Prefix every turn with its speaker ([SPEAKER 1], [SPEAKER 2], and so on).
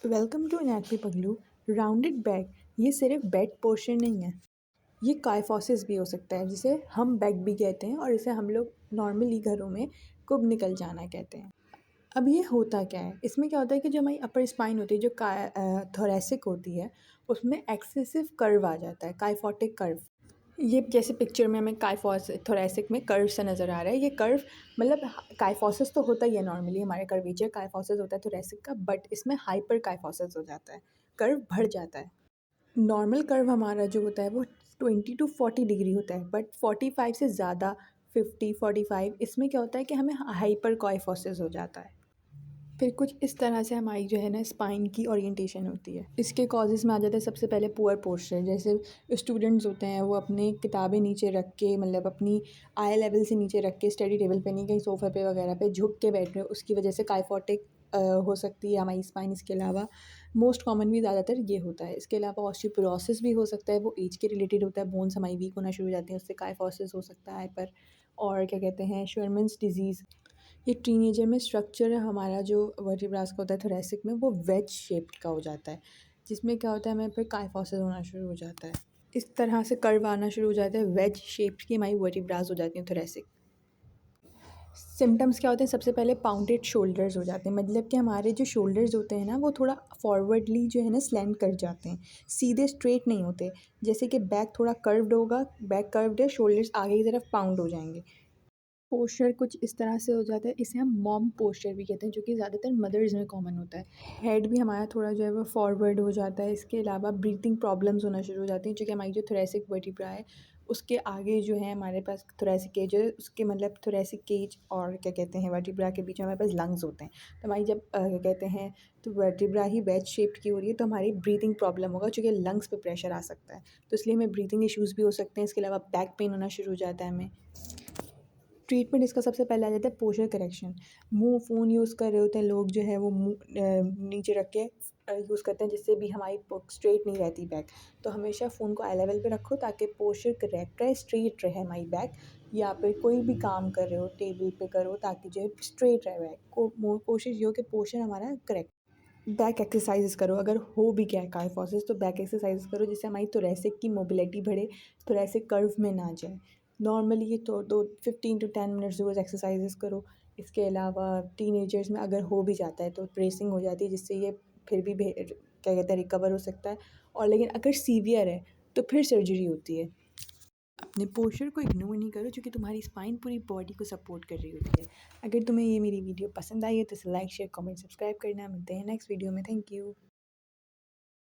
[SPEAKER 1] Welcome to anatomy पगलू। Rounded back ये सिर्फ बेड पोर्शन नहीं है, ये काइफोसिस भी हो सकता है जिसे हम बैक भी कहते हैं और इसे हम लोग नॉर्मली घरों में कुब निकल जाना कहते हैं। अब ये होता क्या है, इसमें क्या होता है कि जो हमारी अपर स्पाइन होती है जो थोरेसिक होती है उसमें एक्सेसिव कर्व आ जाता है, काइफोटिक कर्व। ये जैसे पिक्चर में हमें काइफोस थोरेसिक में कर्व सा नज़र आ रहा है। ये कर्व मतलब काइफोसिस तो होता ही है, नॉर्मली हमारे कर्वेचर काइफोसिस होता है थोरेसिक का, बट इसमें हाइपर काइफोसिस हो जाता है, कर्व बढ़ जाता है। नॉर्मल कर्व हमारा जो होता है वो 20 to 40 डिग्री होता है, बट 45 से ज़्यादा, 50 45 इसमें क्या होता है कि हमें हाइपर काइफोसिस हो जाता है। फिर कुछ इस तरह से हमारी जो है ना स्पाइन की ओरिएंटेशन होती है। इसके कॉजेज़ में आ जाता है सबसे पहले पुअर पोस्चर। जैसे स्टूडेंट्स होते हैं वो अपनी किताबें नीचे रख के, मतलब अपनी आई लेवल से नीचे रख के, स्टडी टेबल पे नहीं कहीं सोफ़े पे वगैरह पे झुक के बैठ रहे हो, उसकी वजह से काइफोटिक हो सकती है हमारी स्पाइन। इसके अलावा मोस्ट कॉमन भी ज़्यादातर ये होता है। इसके अलावा ऑस्टियोपोरोसिस भी हो सकता है, वो एज के रिलेटेड होता है, बोन्स हमारी वीक होना शुरू हो जाती हैं, उससे काइफोसिस हो सकता है पर। और क्या कहते हैं, शर्मन्स डिजीज़। ये टीनेजर में स्ट्रक्चर हमारा जो वर्टिब्रास का होता है थोरेसिक में, वो वेज शेप्ड का हो जाता है, जिसमें क्या होता है हमें फिर काइफोसिस होना शुरू हो जाता है। इस तरह से कर्व आना शुरू हो जाता है, वेज शेप्ड की हमारी वर्टिब्रास हो जाती हैं थोरेसिक। सिम्टम्स क्या होते हैं, सबसे पहले पाउंडेड शोल्डर्स हो जाते हैं, मतलब कि हमारे जो शोल्डर्स होते हैं ना वो थोड़ा फॉरवर्डली जो है ना स्लैंट कर जाते हैं, सीधे स्ट्रेट नहीं होते। जैसे कि बैक थोड़ा कर्व्ड होगा, बैक कर्व्ड है, शोल्डर्स आगे की तरफ पाउंड हो जाएंगे। पोस्चर कुछ इस तरह से हो जाता है, इसे हम मॉम पोस्चर भी कहते हैं, जो कि ज़्यादातर मदर्स में कॉमन होता है। हेड भी हमारा थोड़ा जो है वो फॉरवर्ड हो जाता है। इसके अलावा ब्रीथिंग प्रॉब्लम्स होना शुरू हो जाती हैं, जो कि हमारी जो थोरेसिक वर्टिब्रा है उसके आगे जो है हमारे पास थोरेसिक केज है, उसके मतलब थोरेसिक केज और क्या कहते हैं वर्टिब्रा के बीच में हमारे पास लंग्स होते हैं। तो हमारी जब क्या कहते हैं तो वर्टिब्रा ही वेज शेप्ड की हो रही है तो हमारी ब्रीथिंग प्रॉब्लम होगा, चूँकि लंग्स पे प्रेशर आ सकता है, तो इसलिए हमें ब्रीथिंग इश्यूज़ भी हो सकते हैं। इसके अलावा बैक पेन होना शुरू हो जाता है हमें। ट्रीटमेंट इसका सबसे पहले आ जाता है पोस्चर करेक्शन। मुँह फ़ोन यूज़ कर रहे होते हैं लोग, जो है वो मुँह नीचे रख के यूज़ करते हैं, जिससे भी हमारी स्ट्रेट नहीं रहती बैक। तो हमेशा फ़ोन को आई लेवल पे रखो ताकि पोस्चर करेक्ट रहे, स्ट्रेट रहे हमारी बैक। या फिर कोई भी काम कर रहे हो टेबल पे करो ताकि जो है स्ट्रेट रहे बैक को। कोशिश ये हो कि पोस्चर हमारा करेक्ट। बैक एक्सरसाइज़ करो, अगर हो भी गया है काइफोसिस तो बैक एक्सरसाइज़ करो, जिससे हमारी थोरेसिक की मोबिलिटी बढ़े, थोरेसिक कर्व में ना जाए। नॉर्मली ये तो 15 to 10 मिनट्स रोज़ एक्सरसाइज़ करो। इसके अलावा टीनेजर्स में अगर हो भी जाता है तो ब्रेसिंग हो जाती है, जिससे ये फिर भी क्या कहते हैं रिकवर हो सकता है। और लेकिन अगर सीवियर है तो फिर सर्जरी होती है। अपने पोस्चर को इग्नोर नहीं करो, क्योंकि तुम्हारी स्पाइन पूरी बॉडी को सपोर्ट कर रही होती है। अगर तुम्हें ये मेरी वीडियो पसंद आई है तो इसे लाइक शेयर कमेंट सब्सक्राइब करना। मिलते हैं नेक्स्ट वीडियो में। Thank you.